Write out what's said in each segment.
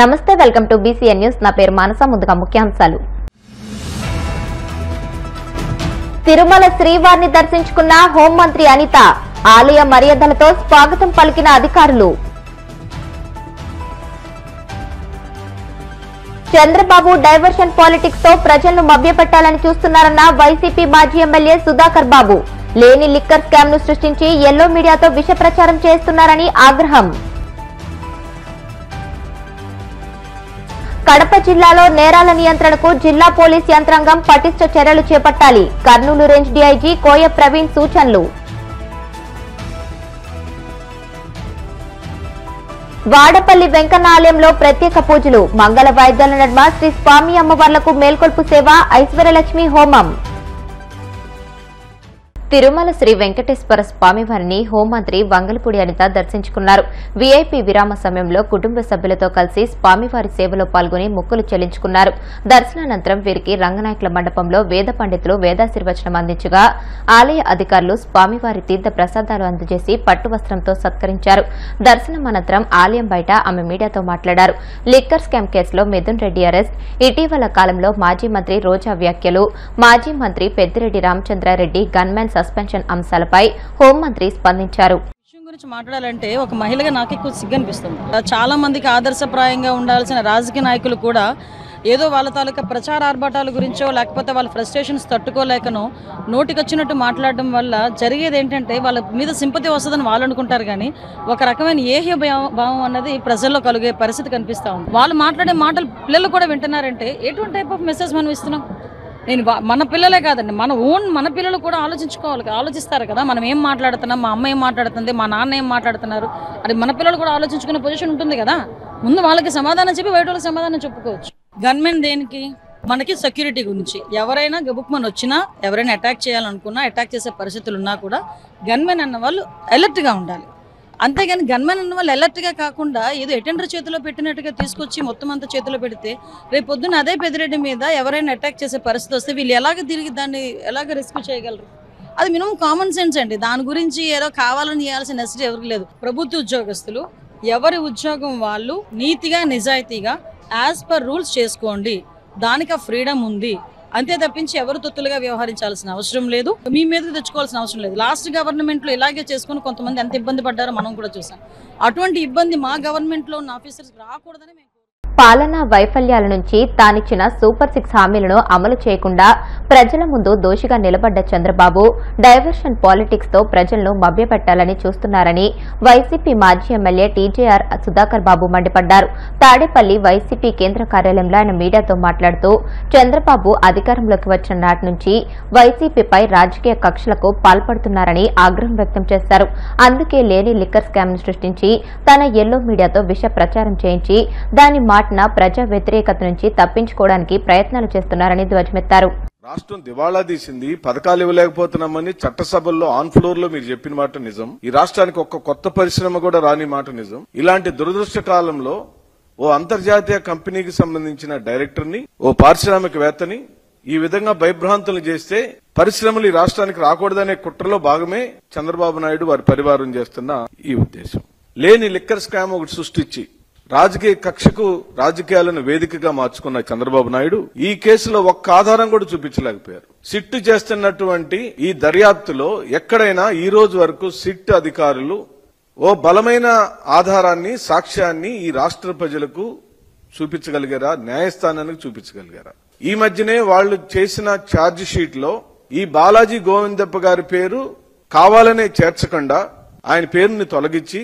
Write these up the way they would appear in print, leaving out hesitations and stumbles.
నమస్తే, welcome to BCN news. నా పేరు మానస. ముందుగా ముఖ్యాంశాలు. తిరుమల శ్రీవారిని దర్శించుకున్న హోంమంత్రి అనిత. ఆలయ మర్యాదలతో స్వాగతం పలికిన అధికారులు. చంద్రబాబు డైవర్షన్ పాలిటిక్స్ తో ప్రజలను మభ్యపెట్టాలని చూస్తున్నారన్న వైసీపీ మాజీ ఎమ్మెల్యే సుధాకర్ బాబు. లేని లిక్కర్ స్కామ్ ను సృష్టించి ఎల్లో మీడియాతో విష ప్రచారం చేస్తున్నారని ఆగ్రహం. కడప జిల్లాలో నేరాల నియంత్రణకు జిల్లా పోలీస్ యంత్రాంగం పటిష్ట చర్యలు చేపట్టాలి. కర్నూలు రేంజ్ డీఐజీ కోయ ప్రవీణ్ సూచనలు. వాడపల్లి వెంకన్న ఆలయంలో ప్రత్యేక పూజలు. మంగళ వాయిద్యాల నడుమ శ్రీ స్వామి అమ్మవార్లకు మేల్కొల్పు సేవ, ఐశ్వర్యలక్ష్మి హోమం. తిరుమల శ్రీ వెంకటేశ్వర స్వామివారిని హోంమంత్రి వంగలపూడి అనిత దర్శించుకున్నారు. వీఐపీ విరామ సమయంలో కుటుంబ సభ్యులతో కలిసి స్వామివారి సేవలో పాల్గొని మొక్కులు చెల్లించుకున్నారు. దర్శనానంతరం వీరికి రంగనాయకుల మండపంలో వేద పండితులు వేదాశీర్వచనం అందించగా ఆలయ అధికారులు స్వామివారి తీర్థ ప్రసాదాలు అందజేసి పట్టు వస్త్రంతో సత్కరించారు. దర్శనం అనంతరం ఆలయం బయట ఆమె మీడియాతో మాట్లాడారు. లిక్కర్ స్కామ్ కేసులో మిథున్ రెడ్డి అరెస్ట్, ఇటీవల కాలంలో మాజీ మంత్రి రోజా వ్యాఖ్యలు, మాజీ మంత్రి పెద్దిరెడ్డి రామచంద్రారెడ్డి గన్మెన్ సస్పెన్షన్ అంశాలపై హోంమంత్రి స్పందించారు. విషయం గురించి మాట్లాడాలంటే ఒక మహిళగా నాకు ఎక్కువ సిగ్గు అనిపిస్తుంది. చాలా మందికి ఆదర్శప్రాయంగా ఉండాల్సిన రాజకీయ నాయకులు కూడా ఏదో వాళ్ళ తాలూకా ప్రచార ఆర్భాటాల గురించో లేకపోతే వాళ్ళ ఫ్రస్ట్రేషన్స్ తట్టుకోలేకనో నోటికొచ్చినట్టు మాట్లాడడం వల్ల జరిగేది ఏంటంటే వాళ్ళ మీద సింపతి వస్తుందని వాళ్ళు అనుకుంటారు. కానీ ఒక రకమైన ఏహ్య భావం అన్నది ప్రజల్లో కలిగే పరిస్థితి కనిపిస్తూ ఉంది. వాళ్ళు మాట్లాడే మాటలు పిల్లలు కూడా వింటున్నారంటే ఎటువంటి టైప్ ఆఫ్ మెసేజ్ మనం ఇస్తున్నాం? నేను మన పిల్లలే కాదండి, మన పిల్లలు కూడా ఆలోచిస్తారు కదా. మనం ఏం మాట్లాడుతున్నాం, మా అమ్మ ఏం మాట్లాడుతుంది, మా నాన్న ఏం మాట్లాడుతున్నారు, అది మన పిల్లలు కూడా ఆలోచించుకునే పొజిషన్ ఉంటుంది కదా. ముందు వాళ్ళకి సమాధానం చెప్పి బయట వాళ్ళకి సమాధానం చెప్పుకోవచ్చు. గన్మెన్ దేనికి? మనకి సెక్యూరిటీ గురించి. ఎవరైనా గబుక్మన్ వచ్చినా, ఎవరైనా అటాక్ చేయాలనుకున్నా, అటాక్ చేసే పరిస్థితులు ఉన్నా కూడా గన్మెన్ అన్న వాళ్ళు అలర్ట్గా ఉండాలి. అంతేగాని గన్మెన్ అన్న వాళ్ళు అలర్ట్గా కాకుండా ఏదో అటెండర్ చేతిలో పెట్టినట్టుగా తీసుకొచ్చి మొత్తం అంతా చేతిలో పెడితే రేపు పొద్దున్న అదే పెద్దిరెడ్డి మీద ఎవరైనా అటాక్ చేసే పరిస్థితి వస్తే వీళ్ళు దాన్ని ఎలాగ రెస్క్యూ చేయగలరు? అది మినిమం కామన్ సెన్స్ అండి. దాని గురించి ఏదో కావాలని చేయాల్సిన నెసెసిటీ ఎవరికి లేదు. ప్రభుత్వ ఉద్యోగస్తులు ఎవరి ఉద్యోగం వాళ్ళు నీతిగా నిజాయితీగా యాజ్ పర్ రూల్స్ చేసుకోండి, దానికి ఆ ఫ్రీడమ్ ఉంది. అంతే తప్పించి ఎవరు తొత్తులుగా వ్యవహరించాల్సిన అవసరం లేదు, మీ మీదకి తెచ్చుకోవాల్సిన అవసరం లేదు. లాస్ట్ గవర్నమెంట్లో ఇలాగే చేసుకుని కొంతమంది ఎంత ఇబ్బంది పడ్డారో మనం కూడా చూసాం. అటువంటి ఇబ్బంది మా గవర్నమెంట్లో ఉన్న ఆఫీసర్స్ రాకూడదని మేము పాలనా వైఫల్యాల నుంచి తానిచ్చిన సూపర్ 6 హామీలను అమలు చేయకుండా ప్రజల ముందు దోషిగా నిలబడ్డ చంద్రబాబు డైవర్షన్ పాలిటిక్స్ తో ప్రజలను మభ్యపెట్టాలని చూస్తున్నారని వైసీపీ మాజీ ఎమ్మెల్యే టీజేఆర్ సుధాకర్ బాబు మండిపడ్డారు. తాడేపల్లి వైసీపీ కేంద్ర కార్యాలయంలో ఆయన మీడియాతో మాట్లాడుతూ చంద్రబాబు అధికారంలోకి వచ్చిన నాటి నుంచి వైసీపీపై రాజకీయ కక్షలకు పాల్పడుతున్నారని ఆగ్రహం వ్యక్తం చేశారు. అందుకే లేని లిక్కర్ స్కామ్ ను సృష్టించి తన ఎల్లో మీడియాతో విష ప్రచారం చేయించి దాని ప్రజా వ్యతిరేకత నుంచి తప్పించుకోవడానికి ప్రయత్నాలు చేస్తున్నారని ధ్వజమెత్తారు. రాష్ట్రం దివాళా తీసింది, పథకాలు ఇవ్వలేకపోతున్నామని చట్టసభల్లో ఆన్ ఫ్లోర్ లో మీరు చెప్పిన మాట నిజం. ఈ రాష్ట్రానికి ఒక్క కొత్త పరిశ్రమ కూడా రాని మాట నిజం. ఇలాంటి దురదృష్ట కాలంలో ఓ అంతర్జాతీయ కంపెనీకి సంబంధించిన డైరెక్టర్ ని, ఓ పారిశ్రామికవేత్తని ఈ విధంగా భయభ్రాంతులు చేస్తే పరిశ్రమలు ఈ రాష్ట్రానికి రాకూడదనే కుట్రలో భాగమే చంద్రబాబు నాయుడు వారి పరివారం చేస్తున్న ఈ ఉద్దేశం. లేని లిక్కర్ స్కామ్ ఒకటి సృష్టించి రాజకీయ కక్షకు రాజకీయాలను వేదికగా మార్చుకున్న చంద్రబాబు నాయుడు ఈ కేసులో ఒక్క ఆధారం కూడా చూపించలేకపోయారు. సిట్ చేస్తున్నటువంటి ఈ దర్యాప్తులో ఎక్కడైనా ఈ రోజు వరకు సిట్ అధికారులు ఓ బలమైన ఆధారాన్ని, సాక్ష్యాన్ని ఈ రాష్ట్ర ప్రజలకు చూపించగలిగారా, న్యాయస్థానానికి చూపించగలిగారా? ఈ మధ్యనే వాళ్లు చేసిన ఛార్జ్ షీట్ లో ఈ బాలాజీ గోవిందప్ప గారి పేరు కావాలనే చేర్చకుండా ఆయన పేరుని తొలగించి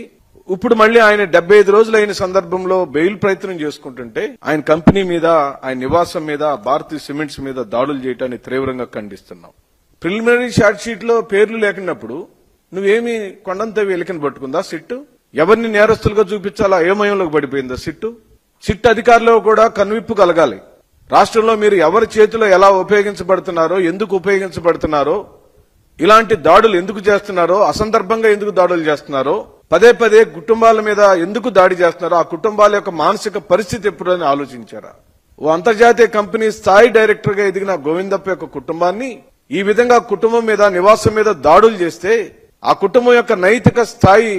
ఇప్పుడు మళ్లీ ఆయన 75 రోజులు అయిన సందర్భంలో బెయిల్ ప్రయత్నం చేసుకుంటుంటే ఆయన కంపెనీ మీద, ఆయన నివాసం మీద, భారతీయ సిమెంట్స్ మీద దాడులు చేయడాన్ని తీవ్రంగా ఖండిస్తున్నాం. ప్రిలిమినరీ ఛార్జ్ షీట్ లో పేర్లు లేకున్నప్పుడు నువ్వేమి కొండంత ఎలికని పట్టుకుందా సిట్టు? ఎవరిని నేరస్తులుగా చూపించాలా ఏమయంలోకి పడిపోయిందా సిట్టు? సిట్ అధికారులు కూడా కనువిప్పు కలగాలి. రాష్ట్రంలో మీరు ఎవరి చేతిలో ఎలా ఉపయోగించబడుతున్నారో, ఎందుకు ఉపయోగించబడుతున్నారో, ఇలాంటి దాడులు ఎందుకు చేస్తున్నారో, అసందర్భంగా ఎందుకు దాడులు చేస్తున్నారో, పదే పదే కుటుంబాల మీద ఎందుకు దాడి చేస్తున్నారో, ఆ కుటుంబాల యొక్క మానసిక పరిస్థితి ఎప్పుడని ఆలోచించారా? ఓ అంతర్జాతీయ కంపెనీ స్థాయి డైరెక్టర్ గా ఎదిగిన గోవిందప్ప యొక్క కుటుంబాన్ని ఈ విధంగా కుటుంబం మీద, నివాసం మీద దాడులు చేస్తే ఆ కుటుంబం యొక్క నైతిక స్థాయి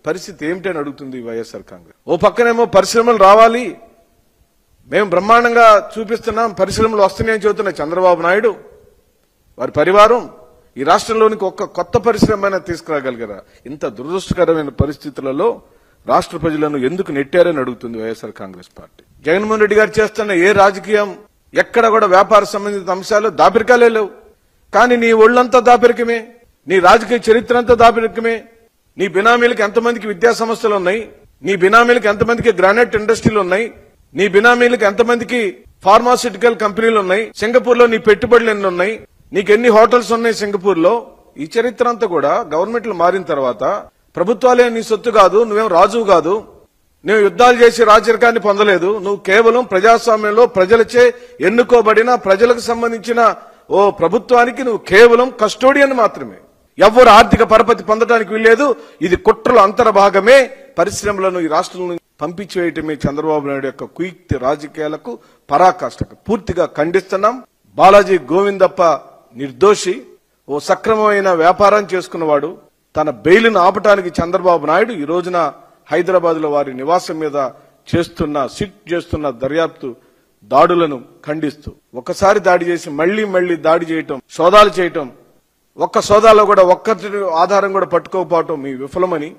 పరిస్థితి ఏమిటని అడుగుతుంది వైఎస్ఆర్ కాంగ్రెస్. ఓ పక్కనేమో పరిశ్రమలు రావాలి, మేము బ్రహ్మాండంగా చూపిస్తున్నాం, పరిశ్రమలు వస్తున్నాయని చెబుతున్న చంద్రబాబు నాయుడు వారి పరివారం ఈ రాష్ట్రంలోనికి ఒక్క కొత్త పరిశ్రమ తీసుకురాగలిగారా? ఇంత దురదృష్టకరమైన పరిస్థితులలో రాష్ట్ర ప్రజలను ఎందుకు నెట్టారని అడుగుతుంది వైఎస్ఆర్ కాంగ్రెస్ పార్టీ. జగన్మోహన్ రెడ్డి గారు చేస్తున్న ఏ రాజకీయం ఎక్కడ కూడా వ్యాపార సంబంధిత అంశాలు దాపరికాలే లేవు. కానీ నీ ఒళ్లంతా దాపరికమే, నీ రాజకీయ చరిత్ర అంతా దాపరికమే. నీ బినామీలకు ఎంతమందికి విద్యా సంస్థలు ఉన్నాయి, నీ బినామీలకు ఎంతమందికి గ్రానైట్ ఇండస్ట్రీలు ఉన్నాయి, నీ బినామీలకు ఎంతమందికి ఫార్మాస్యూటికల్ కంపెనీలు ఉన్నాయి, సింగపూర్ లో నీ పెట్టుబడులు ఎన్ని ఉన్నాయి, నీకెన్ని హోటల్స్ ఉన్నాయి సింగపూర్ లో. ఈ చరిత్ర అంతా కూడా గవర్నమెంట్లు మారిన తర్వాత ప్రభుత్వాలే నీ సొత్తు కాదు, నువ్వేం రాజువు కాదు, నువ్వు యుద్ధాలు చేసి రాజరికాన్ని పొందలేదు. నువ్వు కేవలం ప్రజాస్వామ్యంలో ప్రజలచే ఎన్నుకోబడిన ప్రజలకు సంబంధించిన ఓ ప్రభుత్వానికి నువ్వు కేవలం కస్టోడియన్ మాత్రమే. ఎవ్వరు ఆర్థిక పరపతి పొందడానికి వీల్లేదు. ఇది కుట్రల అంతర్భాగమే. పరిశ్రమలను ఈ రాష్ట్రం నుంచి పంపించేయటమే చంద్రబాబు నాయుడు యొక్క కుయుక్తి రాజకీయాలకు పరాకాష్ఠకు పూర్తిగా ఖండిస్తున్నాం. బాలాజీ గోవిందప్ప నిర్దోషి, ఓ సక్రమమైన వ్యాపారం చేసుకున్నవాడు. తన బెయిల్ను ఆపటానికి చంద్రబాబు నాయుడు ఈ రోజున హైదరాబాద్ లో వారి నివాసం మీద చేస్తున్న దర్యాప్తు దాడులను ఖండిస్తూ ఒకసారి దాడి చేసి మళ్లీ దాడి చేయటం, సోదాలు చేయటం, ఒక్క సోదాలో కూడా ఒక్కటి ఆధారం కూడా పట్టుకోకపోవటం మీ విఫలమని,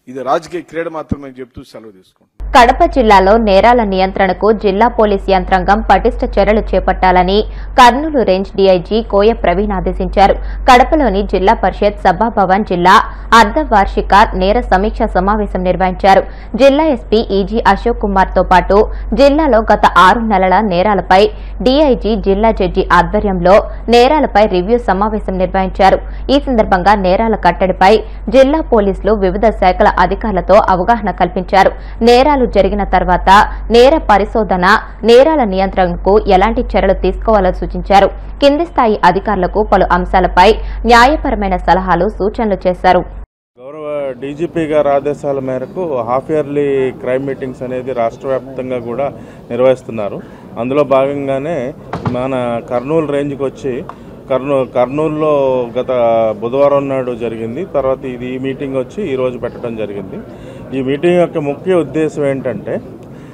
ఇది రాజకీయ క్రీడ మాత్రమే చెప్తూ సెలవు తీసుకుంటాం. కడప జిల్లాలో నేరాల నియంత్రణకు జిల్లా పోలీస్ యంత్రాంగం పటిష్ట చర్యలు చేపట్టాలని కర్నూలు రేంజ్ డీఐజీ కోయ ప్రవీణ్ ఆదేశించారు. కడపలోని జిల్లా పరిషత్ సభాభవన్ జిల్లా అర్ధవార్షిక నేర సమీక్షా సమావేశం నిర్వహించారు. జిల్లా ఎస్పీ ఈజీ అశోక్ కుమార్ తో పాటు జిల్లాలో గత 6 నెలల నేరాలపై డీఐజీ జిల్లా జడ్జి ఆధ్వర్యంలో నేరాలపై రివ్యూ సమావేశం నిర్వహించారు. ఈ సందర్భంగా నేరాల కట్టడిపై జిల్లా పోలీసులు వివిధ శాఖల అధికారులతో అవగాహన కల్పించారు. నేరాలు జరిగిన తర్వాత నేర పరిశోధన, నేరాల నియంత్రణకు ఎలాంటి చర్యలు తీసుకోవాలో సూచించారు. కింది స్థాయి అధికారులకు పలు అంశాలపై న్యాయపరమైన సలహాలు, సూచనలు చేశారు. గౌరవ డీజీపీ గారి ఆదేశాల మేరకు హాఫ్ ఇయర్లీ క్రైమ్ మీటింగ్స్ అనేది రాష్ట్ర వ్యాప్తంగా కూడా నిర్వహిస్తున్నారు. అందులో భాగంగానే మన కర్నూలు రేంజ్కి వచ్చి కర్నూలులో గత బుధవారం నాడు జరిగింది. తర్వాత ఈ మీటింగ్ వచ్చి ఈరోజు పెట్టడం జరిగింది. ఈ మీటింగ్ యొక్క ముఖ్య ఉద్దేశం ఏంటంటే,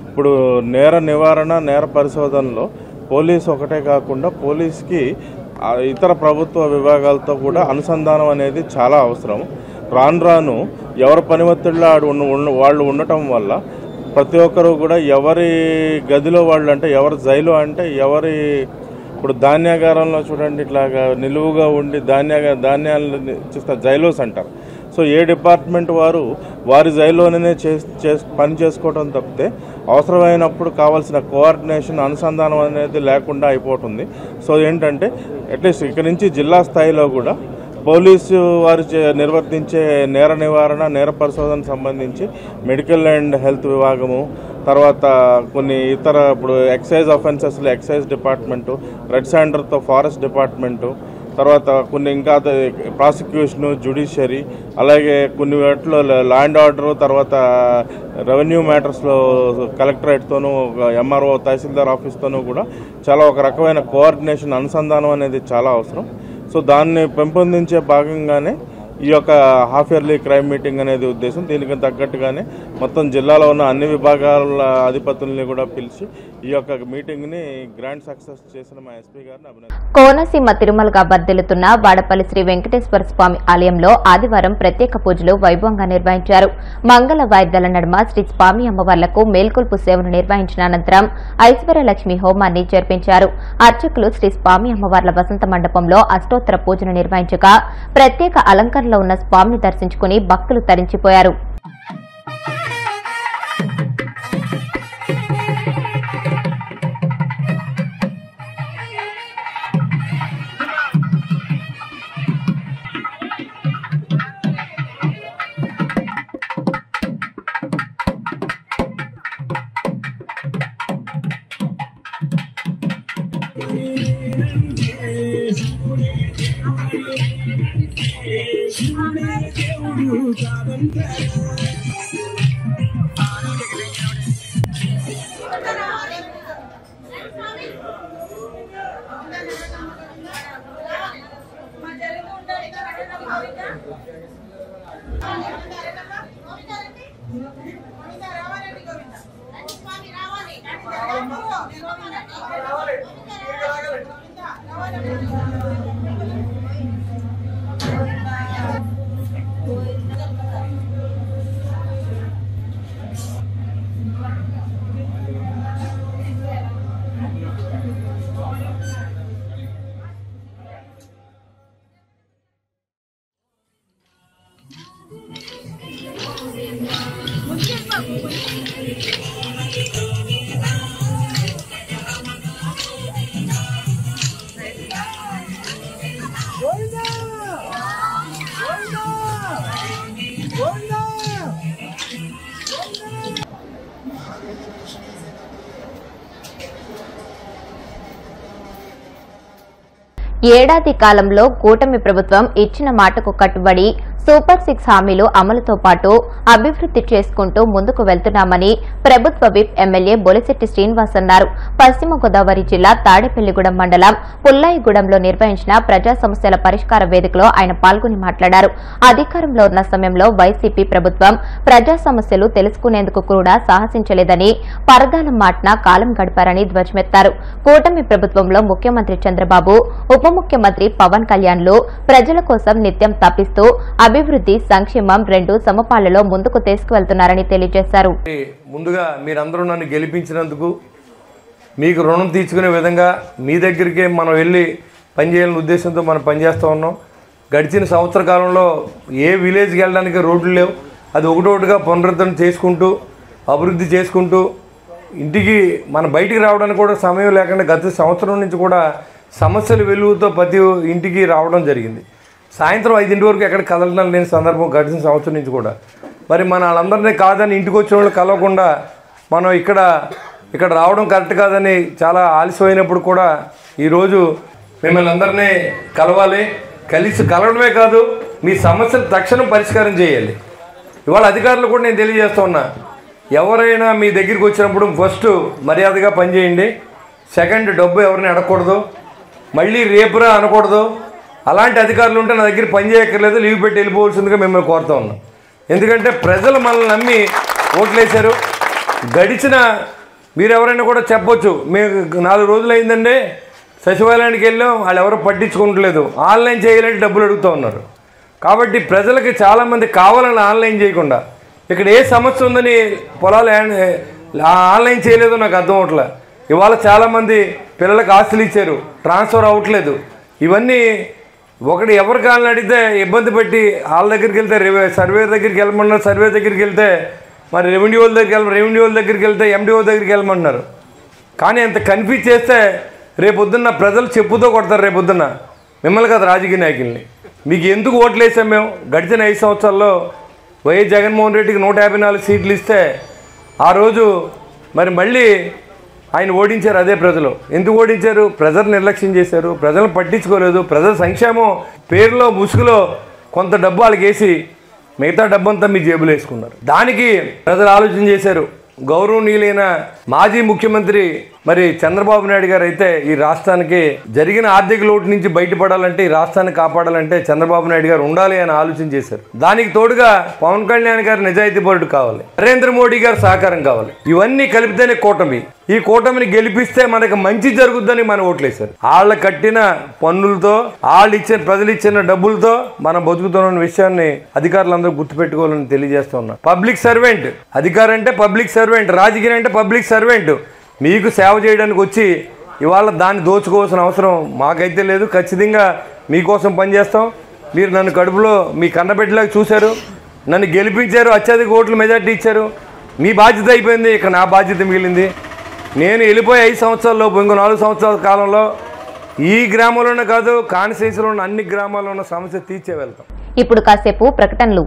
ఇప్పుడు నేర నివారణ, నేర పరిశోధనలో పోలీసు ఒకటే కాకుండా పోలీస్కి ఇతర ప్రభుత్వ విభాగాలతో కూడా అనుసంధానం అనేది చాలా అవసరం. రాను ఎవరి పని ఒత్తిడిలో వాళ్ళు ఉండటం వల్ల ప్రతి ఒక్కరు కూడా ఎవరి గదిలో వాళ్ళు, అంటే ఎవరి జైలు, అంటే ఎవరి ఇప్పుడు ధాన్యాగారంలో చూడండి ఇట్లాగా నిలువుగా ఉండి ధాన్యాలను చూస్తారు, జైలోస్ అంటారు. సో ఏ డిపార్ట్మెంట్ వారి జైల్లోనే పని చేసుకోవడం తప్పితే అవసరమైనప్పుడు కావాల్సిన కోఆర్డినేషన్, అనుసంధానం అనేది లేకుండా అయిపోతుంది. సో ఏంటంటే అట్లీస్ట్ ఇక్కడి నుంచి జిల్లా స్థాయిలో కూడా పోలీసు వారు నిర్వర్తించే నేర నివారణ, నేర పరిశోధన సంబంధించి మెడికల్ అండ్ హెల్త్ విభాగము, తర్వాత కొన్ని ఇతర ఇప్పుడు ఎక్సైజ్ అఫెన్సెస్లో ఎక్సైజ్ డిపార్ట్మెంటు, రెడ్ శాండర్తో ఫారెస్ట్ డిపార్ట్మెంటు, తర్వాత కొన్ని ఇంకా ప్రాసిక్యూషను, జ్యుడిషియరీ, అలాగే కొన్ని వాటిలో ల్యాండ్ ఆర్డర్, తర్వాత రెవెన్యూ మ్యాటర్స్లో కలెక్టరేట్తోనూ, ఎంఆర్ఓ తహసీల్దార్ ఆఫీస్తోనూ కూడా చాలా ఒక రకమైన కోఆర్డినేషన్, అనుసంధానం అనేది చాలా అవసరం. సో దాన్ని పెంపొందించే భాగంగానే ఈ యొక్క హాఫ్ ఇయర్లీ క్రైమ్ మీటింగ్ అనేది ఉద్దేశం. దీనికి తగ్గట్టుగానే మొత్తం జిల్లాలో ఉన్న అన్ని విభాగాల అధిపతుల్ని కూడా పిలిచి ఈ యొక్క మీటింగ్ ని గ్రాండ్ సక్సెస్ చేసిన మా ఎస్పీ గారిని అభినందిస్తున్నాను. కోనసీమ తిరుమలగా బద్దెలుతున్న వాడపల్లి శ్రీ వెంకటేశ్వర స్వామి ఆలయంలో ఆదివారం ప్రత్యేక పూజలు వైభవంగా నిర్వహించారు. మంగళ వాయిద్యాల నడుమ శ్రీ స్వామి అమ్మవార్లకు మేల్కొల్పు సేవను నిర్వహించిన అనంతరం ఐశ్వర్యలక్ష్మి హోమాన్ని జరిపించారు. అర్చకులు శ్రీ స్వామి అమ్మవార్ల వసంత మండపంలో అష్టోత్తర పూజను నిర్వహించగా ప్రత్యేక అలంకరణ లో ఉన్న స్వామిని దర్శించుకుని భక్తులు తరించిపోయారు. ఏడాది కాలంలో కూటమి ప్రభుత్వం ఇచ్చిన మాటకు కట్టుబడి సూపర్ 6 హామీలు అమలుతో పాటు అభివృద్ధి చేసుకుంటూ ముందుకు వెళ్తున్నామని ప్రభుత్వ విప్ ఎమ్మెల్యే బొలిశెట్టి శ్రీనివాస్ అన్నారు. పశ్చిమ గోదావరి జిల్లా తాడేపల్లిగూడెం మండలం పుల్లాయిగూడెంలో నిర్వహించిన ప్రజా సమస్యల పరిష్కార వేదికలో ఆయన పాల్గొని మాట్లాడారు. అధికారంలో ఉన్న సమయంలో వైసీపీ ప్రభుత్వం ప్రజా సమస్యలు తెలుసుకునేందుకు కూడా సాహసించలేదని, పరదాల మాటన కాలం గడిపారని ధ్వజమెత్తారు. కూటమి ప్రభుత్వంలో ముఖ్యమంత్రి చంద్రబాబు, ఉప ముఖ్యమంత్రి పవన్ కళ్యాణ్లు ప్రజల కోసం నిత్యం తప్పిస్తూ అభివృద్ధి, సంక్షేమం రెండు సమపాళ్లలో ముందుకు తీసుకువెళ్తున్నారని తెలియజేశారు. ముందుగా మీరందరూ నన్ను గెలిపించినందుకు మీకు రుణం తీర్చుకునే విధంగా మీ దగ్గరికే మనం వెళ్ళి పనిచేయాలనే ఉద్దేశంతో మనం పనిచేస్తూ ఉన్నాం. గడిచిన సంవత్సర కాలంలో ఏ విలేజ్కి వెళ్ళడానికి రోడ్లు లేవు. అది ఒకటోటిగా పునరుద్ధరణ చేసుకుంటూ అభివృద్ధి చేసుకుంటూ ఇంటికి మనం బయటికి రావడానికి కూడా సమయం లేకుండా గత సంవత్సరం నుంచి కూడా సమస్యలు వెలుగుతో ప్రతి ఇంటికి రావడం జరిగింది. సాయంత్రం 5 వరకు ఎక్కడ కదలడం లేని సందర్భం గడిచిన సంవత్సరం నుంచి కూడా. మరి మన వాళ్ళందరినీ కాదని ఇంటికి వచ్చిన వాళ్ళు కలవకుండా మనం ఇక్కడ రావడం కరెక్ట్ కాదని చాలా ఆలస్యమైనప్పుడు కూడా ఈరోజు మిమ్మల్ని అందరినీ కలవాలి. కలవడమే కాదు, మీ సమస్యలు తక్షణం పరిష్కారం చేయాలి. ఇవాళ అధికారులు కూడా నేను తెలియజేస్తూ ఉన్నా, ఎవరైనా మీ దగ్గరికి వచ్చినప్పుడు ఫస్ట్ మర్యాదగా పనిచేయండి. సెకండ్, డబ్బు ఎవరిని అడగకూడదు, మళ్ళీ రేపురా అనకూడదు. అలాంటి అధికారులు ఉంటే నా దగ్గర పని చేయక్కర్లేదు, లీవ్ పెట్టి వెళ్ళిపోవాల్సిందిగా మిమ్మల్ని కోరుతూ ఉన్నాం. ఎందుకంటే ప్రజలు మనల్ని నమ్మి ఓట్లేశారు. గడిచిన మీరు ఎవరైనా కూడా చెప్పొచ్చు, మేము 4 రోజులు అయిందండి సచివాలయానికి వెళ్ళాం, వాళ్ళు ఎవరో పట్టించుకోవట్లేదు, ఆన్లైన్ చేయాలంటే డబ్బులు అడుగుతూ ఉన్నారు. కాబట్టి ప్రజలకి చాలామంది కావాలని ఆన్లైన్ చేయకుండా ఇక్కడ ఏ సమస్య ఉందని పొలాలు ఆన్లైన్ చేయలేదో నాకు అర్థం అవట్లే. ఇవాళ చాలామంది పిల్లలకు ఆస్తులు ఇచ్చారు, ట్రాన్స్ఫర్ అవ్వట్లేదు. ఇవన్నీ ఒకటి ఎవరి కాలని అడిగితే ఇబ్బంది పెట్టి వాళ్ళ దగ్గరికి వెళ్తే సర్వేర్ దగ్గరికి వెళ్ళమన్నారు, సర్వే దగ్గరికి వెళ్తే మరి రెవెన్యూ వాళ్ళ దగ్గరికి వెళ్తే ఎండిఓ దగ్గరికి వెళ్ళమంటున్నారు. కానీ అంత కన్ఫ్యూజ్ చేస్తే రేపొద్దున్న ప్రజలు చెప్పుతో కొడతారు. రేపొద్దున్న మిమ్మల్ని కాదు, రాజకీయ నాయకుల్ని. మీకు ఎందుకు ఓట్లు వేసాం మేము? గడిచిన 5 సంవత్సరాల్లో వైఎస్ జగన్మోహన్ రెడ్డికి 154 సీట్లు ఇస్తే ఆ రోజు మరి మళ్ళీ ఆయన ఓడించారు అదే ప్రజలు. ఎందుకు ఓడించారు? ప్రజలు నిర్లక్ష్యం చేశారు, ప్రజలను పట్టించుకోలేదు. ప్రజల సంక్షేమం పేరులో ముసుగులో కొంత డబ్బు వాళ్ళకి వేసి మిగతా డబ్బంతా మీ జేబులు వేసుకున్నారు. దానికి ప్రజలు ఆలోచన చేశారు. గౌరవనీయులైన మాజీ ముఖ్యమంత్రి మరి చంద్రబాబు నాయుడు గారు అయితే ఈ రాష్ట్రానికి జరిగిన ఆర్థిక లోటు నుంచి బయటపడాలంటే, ఈ రాష్ట్రాన్ని కాపాడాలంటే చంద్రబాబు నాయుడు గారు ఉండాలి అని ఆలోచన చేశారు. దానికి తోడుగా పవన్ కళ్యాణ్ గారు నిజాయితీ పరుడు కావాలి, నరేంద్ర మోడీ గారు సహకారం కావాలి. ఇవన్నీ కలిపితేనే కూటమి. ఈ కూటమిని గెలిపిస్తే మనకు మంచి జరుగుద్దని మనం ఓట్లేశారు. వాళ్ళ కట్టిన పన్నులతో, ప్రజలు ఇచ్చిన డబ్బులతో మనం బతుకుతున్న విషయాన్ని అధికారులందరూ గుర్తుపెట్టుకోవాలని తెలియజేస్తూ ఉన్నారు. పబ్లిక్ సర్వెంట్, అధికారం అంటే పబ్లిక్ సర్వెంట్, రాజకీయం అంటే పబ్లిక్ సర్వెంట్. మీకు సేవ చేయడానికి వచ్చి ఇవాళ దాన్ని దోచుకోవాల్సిన అవసరం మాకైతే లేదు. ఖచ్చితంగా మీకోసం పనిచేస్తాం. మీరు నన్ను కడుపులో మీ కన్నబిడ్డలాగా చూశారు, నన్ను గెలిపించారు, అత్యధిక ఓట్లు మెజార్టీ ఇచ్చారు. మీ బాధ్యత అయిపోయింది, ఇక నా బాధ్యత మిగిలింది. నేను వెళ్ళిపోయి 5 సంవత్సరాల్లోపు ఇంకో 4 సంవత్సరాల కాలంలో ఈ గ్రామంలోనే కాదు, కాన్స్టిట్యున్సీలో ఉన్న అన్ని గ్రామాల్లో ఉన్న సమస్య తీర్చే వెళ్తాం. ఇప్పుడు కాసేపు ప్రకటనలు.